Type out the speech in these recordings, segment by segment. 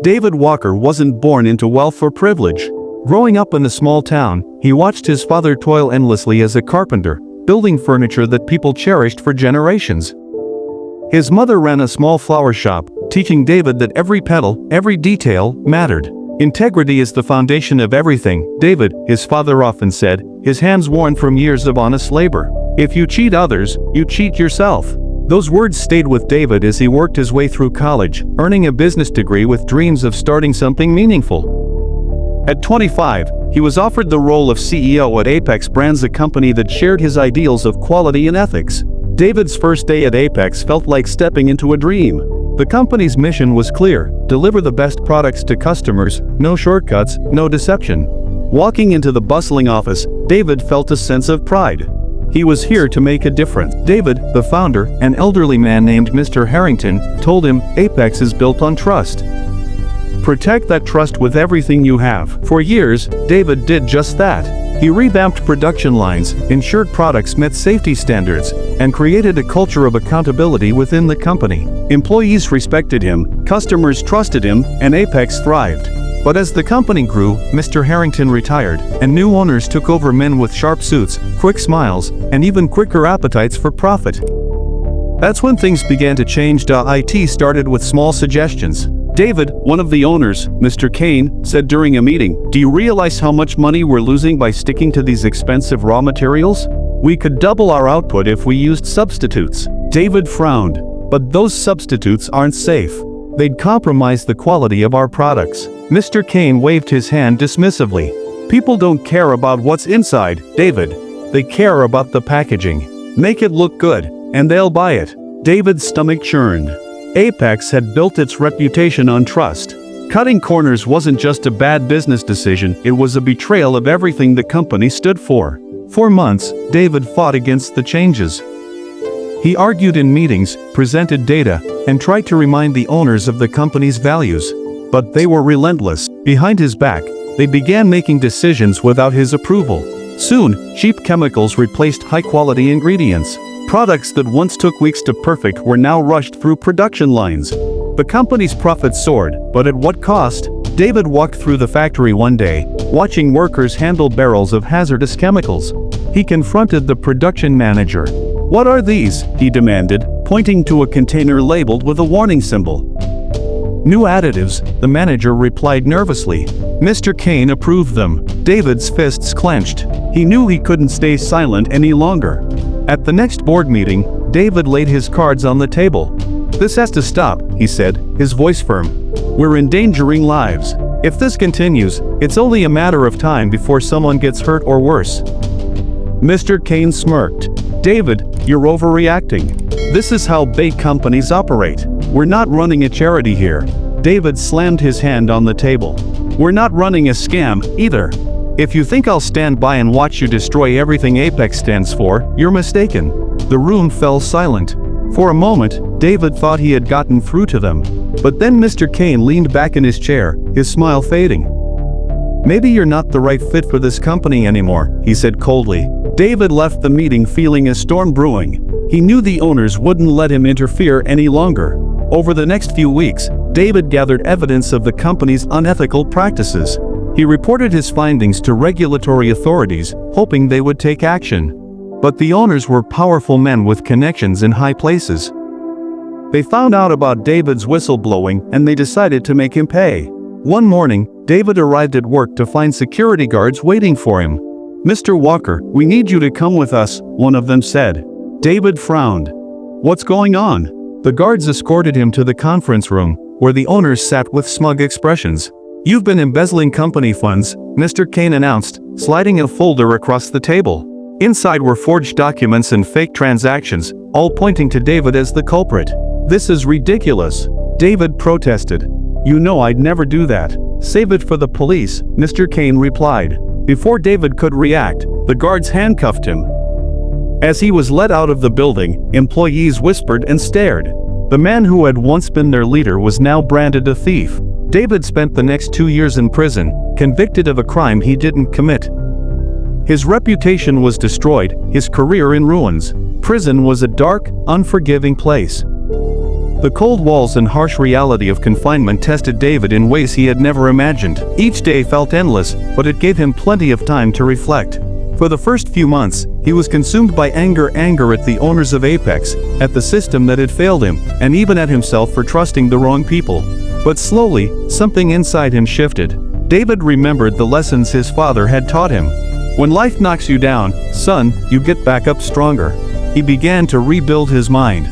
David Walker wasn't born into wealth or privilege. Growing up in a small town, he watched his father toil endlessly as a carpenter, building furniture that people cherished for generations. His mother ran a small flower shop, teaching David that every petal, every detail, mattered. Integrity is the foundation of everything, David, his father often said, his hands worn from years of honest labor. If you cheat others, you cheat yourself. Those words stayed with David as he worked his way through college, earning a business degree with dreams of starting something meaningful. At 25, he was offered the role of CEO at Apex Brands, a company that shared his ideals of quality and ethics. David's first day at Apex felt like stepping into a dream. The company's mission was clear: deliver the best products to customers, no shortcuts, no deception. Walking into the bustling office, David felt a sense of pride. He was here to make a difference. David, the founder, an elderly man named Mr. Harrington, told him, "Apex is built on trust. Protect that trust with everything you have." For years, David did just that. He revamped production lines, ensured products met safety standards, and created a culture of accountability within the company. Employees respected him, customers trusted him, and Apex thrived. But as the company grew, Mr. Harrington retired, and new owners took over, men with sharp suits, quick smiles, and even quicker appetites for profit. That's when things began to change. It started with small suggestions. David, one of the owners, Mr. Kane, said during a meeting, "Do you realize how much money we're losing by sticking to these expensive raw materials? We could double our output if we used substitutes." David frowned. "But those substitutes aren't safe. They'd compromise the quality of our products." Mr. Kane waved his hand dismissively. "People don't care about what's inside, David. They care about the packaging. Make it look good, and they'll buy it." David's stomach churned. Apex had built its reputation on trust. Cutting corners wasn't just a bad business decision, it was a betrayal of everything the company stood for. For months, David fought against the changes. He argued in meetings, presented data, and tried to remind the owners of the company's values. But they were relentless. Behind his back, they began making decisions without his approval. Soon, cheap chemicals replaced high-quality ingredients. Products that once took weeks to perfect were now rushed through production lines. The company's profits soared, but at what cost? David walked through the factory one day, watching workers handle barrels of hazardous chemicals. He confronted the production manager. "What are these?" he demanded, pointing to a container labeled with a warning symbol. "New additives," the manager replied nervously. Mr. Kane approved them. David's fists clenched. He knew he couldn't stay silent any longer. At the next board meeting, David laid his cards on the table. "This has to stop," he said, his voice firm. "We're endangering lives. If this continues, it's only a matter of time before someone gets hurt or worse." Mr. Kane smirked. "David, you're overreacting. This is how big companies operate. We're not running a charity here." David slammed his hand on the table. "We're not running a scam, either. If you think I'll stand by and watch you destroy everything Apex stands for, you're mistaken." The room fell silent. For a moment, David thought he had gotten through to them. But then Mr. Kane leaned back in his chair, his smile fading. "Maybe you're not the right fit for this company anymore," he said coldly. David left the meeting feeling a storm brewing. He knew the owners wouldn't let him interfere any longer. Over the next few weeks, David gathered evidence of the company's unethical practices. He reported his findings to regulatory authorities, hoping they would take action. But the owners were powerful men with connections in high places. They found out about David's whistleblowing, and they decided to make him pay. One morning, David arrived at work to find security guards waiting for him. "Mr. Walker, we need you to come with us," one of them said. David frowned. "What's going on?" The guards escorted him to the conference room, where the owners sat with smug expressions. "You've been embezzling company funds," Mr. Kane announced, sliding a folder across the table. Inside were forged documents and fake transactions, all pointing to David as the culprit. "This is ridiculous," David protested. "You know I'd never do that." "Save it for the police," Mr. Kane replied. Before David could react, the guards handcuffed him. As he was led out of the building, employees whispered and stared. The man who had once been their leader was now branded a thief. David spent the next 2 years in prison, convicted of a crime he didn't commit. His reputation was destroyed, his career in ruins. Prison was a dark, unforgiving place. The cold walls and harsh reality of confinement tested David in ways he had never imagined. Each day felt endless, but it gave him plenty of time to reflect. For the first few months, he was consumed by anger at the owners of Apex, at the system that had failed him, and even at himself for trusting the wrong people. But slowly, something inside him shifted. David remembered the lessons his father had taught him. When life knocks you down, son, you get back up stronger. He began to rebuild his mind.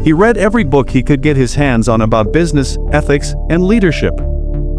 He read every book he could get his hands on about business, ethics, and leadership.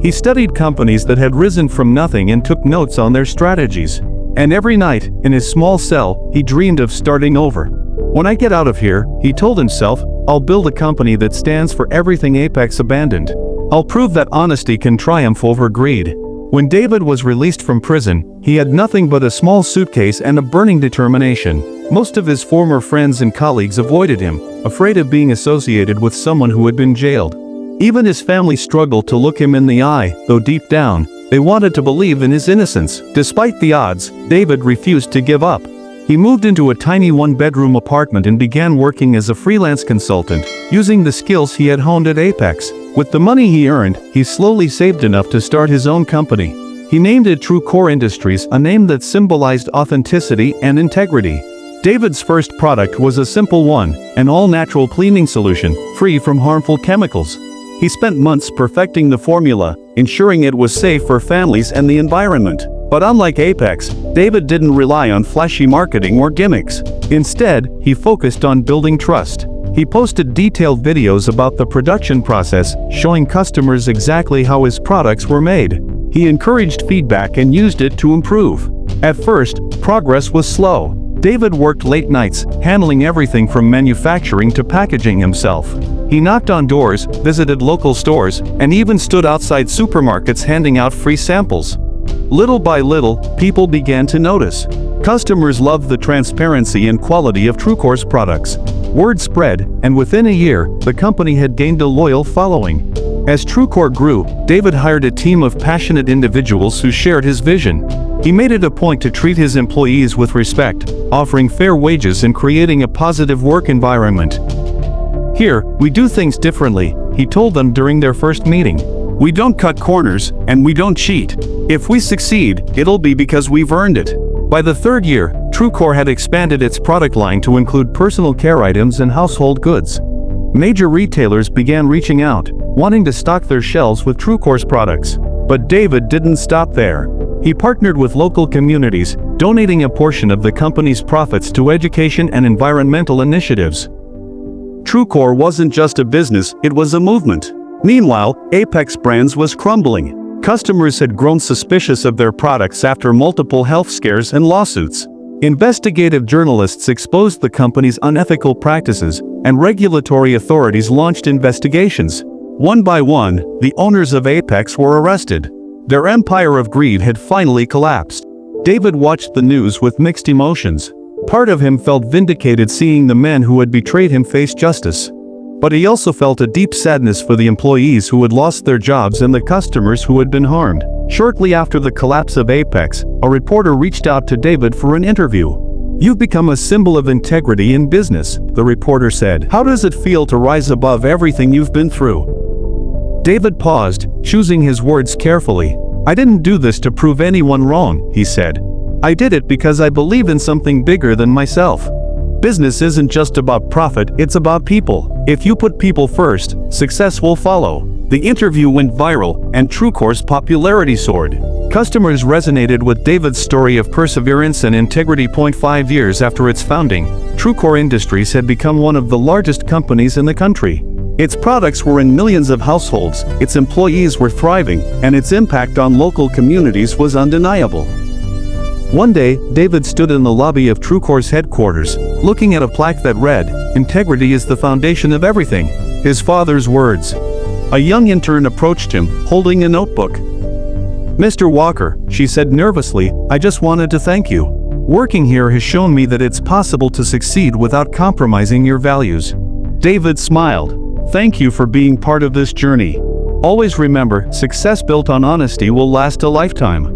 He studied companies that had risen from nothing and took notes on their strategies. And every night, in his small cell, he dreamed of starting over. When I get out of here, he told himself, I'll build a company that stands for everything Apex abandoned. I'll prove that honesty can triumph over greed. When David was released from prison, he had nothing but a small suitcase and a burning determination. Most of his former friends and colleagues avoided him, afraid of being associated with someone who had been jailed. Even his family struggled to look him in the eye, though deep down, they wanted to believe in his innocence. Despite the odds, David refused to give up. He moved into a tiny one-bedroom apartment and began working as a freelance consultant, using the skills he had honed at Apex. With the money he earned, he slowly saved enough to start his own company. He named it Qurises, a name that symbolized authenticity and integrity. David's first product was a simple one, an all-natural cleaning solution, free from harmful chemicals. He spent months perfecting the formula, ensuring it was safe for families and the environment. But unlike Apex, David didn't rely on flashy marketing or gimmicks. Instead, he focused on building trust. He posted detailed videos about the production process, showing customers exactly how his products were made. He encouraged feedback and used it to improve. At first, progress was slow. David worked late nights, handling everything from manufacturing to packaging himself. He knocked on doors, visited local stores, and even stood outside supermarkets handing out free samples. Little by little, people began to notice. Customers loved the transparency and quality of Qurises products. Word spread, and within a year, the company had gained a loyal following. As Qurises grew, David hired a team of passionate individuals who shared his vision. He made it a point to treat his employees with respect, offering fair wages and creating a positive work environment. Here, we do things differently, he told them during their first meeting. We don't cut corners, and we don't cheat. If we succeed, it'll be because we've earned it. By the third year, Qurises had expanded its product line to include personal care items and household goods. Major retailers began reaching out, wanting to stock their shelves with Qurises products. But David didn't stop there. He partnered with local communities, donating a portion of the company's profits to education and environmental initiatives. Qurises wasn't just a business, it was a movement. Meanwhile, Apex Brands was crumbling. Customers had grown suspicious of their products after multiple health scares and lawsuits. Investigative journalists exposed the company's unethical practices, and regulatory authorities launched investigations. One by one, the owners of Apex were arrested. Their empire of greed had finally collapsed. David watched the news with mixed emotions. Part of him felt vindicated seeing the men who had betrayed him face justice. But he also felt a deep sadness for the employees who had lost their jobs and the customers who had been harmed. Shortly after the collapse of Apex, a reporter reached out to David for an interview. "You've become a symbol of integrity in business," the reporter said. "How does it feel to rise above everything you've been through?" David paused, choosing his words carefully. "I didn't do this to prove anyone wrong," he said. "I did it because I believe in something bigger than myself. Business isn't just about profit, it's about people. If you put people first, success will follow." The interview went viral, and Qurises' popularity soared. Customers resonated with David's story of perseverance and integrity. 5 years after its founding, Qurises Industries had become one of the largest companies in the country. Its products were in millions of households, its employees were thriving, and its impact on local communities was undeniable. One day, David stood in the lobby of Qurises headquarters, looking at a plaque that read, "Integrity is the foundation of everything." His father's words. A young intern approached him, holding a notebook. "Mr. Walker," she said nervously, "I just wanted to thank you. Working here has shown me that it's possible to succeed without compromising your values." David smiled. "Thank you for being part of this journey. Always remember, success built on honesty will last a lifetime."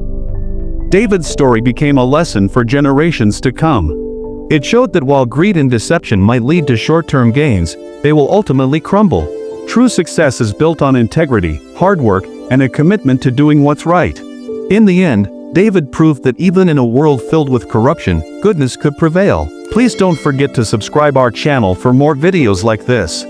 David's story became a lesson for generations to come. It showed that while greed and deception might lead to short-term gains, they will ultimately crumble. True success is built on integrity, hard work, and a commitment to doing what's right. In the end, David proved that even in a world filled with corruption, goodness could prevail. Please don't forget to subscribe our channel for more videos like this.